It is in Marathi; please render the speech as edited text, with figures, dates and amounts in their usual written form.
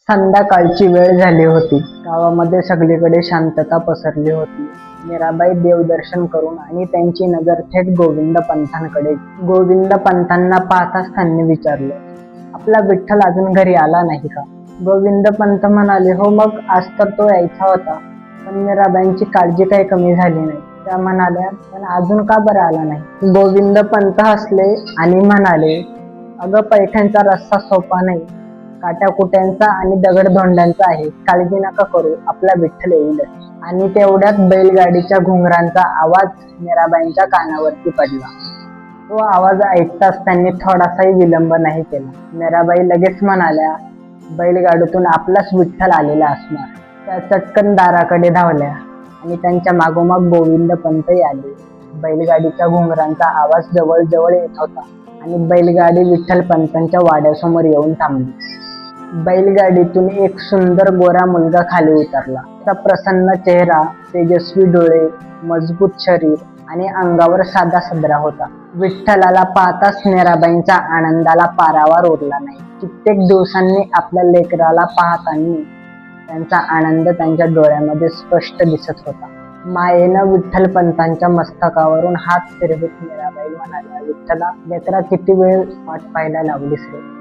संध्याकाळची वेळ झाली होती. गावामध्ये सगळीकडे शांतता पसरली होती. मीराबाई देवदर्शन करून आणि त्यांची नजर थेट गोविंद पंतांकडे. गोविंद पंतांना पाहताच त्यांनी विचारलं, आपला विठ्ठल अजून घरी आला नाही का? गोविंद पंत म्हणाले, हो मग आज तर तो यायचा होता. पण मीराबाईंची काळजी काही कमी झाली नाही. त्या म्हणाल्या, पण अजून का बरं आला नाही? गोविंद पंत हसले आणि म्हणाले, अगं पैठणचा रस्ता सोपा नाही, काट्याकुट्यांचा आणि दगडधोंड्यांचा आहे. काळजी नका करू, आपला विठ्ठल येईलच. आणि तेवढ्यात बैलगाडीच्या घुंगरांचा आवाज मीराबाईंच्या कानावरती पडला. तो आवाज ऐकताच त्यांनी थोडासाही विलंब नाही केला. मीराबाई लगेच म्हणाल्या, बैलगाडीतून आपलाच विठ्ठल आलेला असणार. त्या चटकन दाराकडे धावल्या आणि त्यांच्या मागोमाग गोविंद पंतही आले. बैलगाडीच्या घुंगरांचा आवाज जवळ येत होता आणि बैलगाडी विठ्ठल पंतांच्या वाड्यासमोर येऊन थांबली. बैलगाडीतून एक सुंदर गोरा मुलगा खाली उतरला. त्याचा प्रसन्न चेहरा, तेजस्वी डोळे, मजबूत शरीर आणि अंगावर साधा सदरा होता. विठ्ठलाला पाहताच मीराबाईंच्या आनंदाला पारावार उरला नाही. कित्येक दिवसांनी आपल्या लेकराला पाहताना त्यांचा आनंद त्यांच्या डोळ्यामध्ये स्पष्ट दिसत होता. मायेनं विठ्ठल पंतांच्या मस्तकावरून हात फिरवीत मीराबाई म्हणाल्या, विठ्ठला, लेकरा किती वेळ वाट पाहायला लावलीस रे.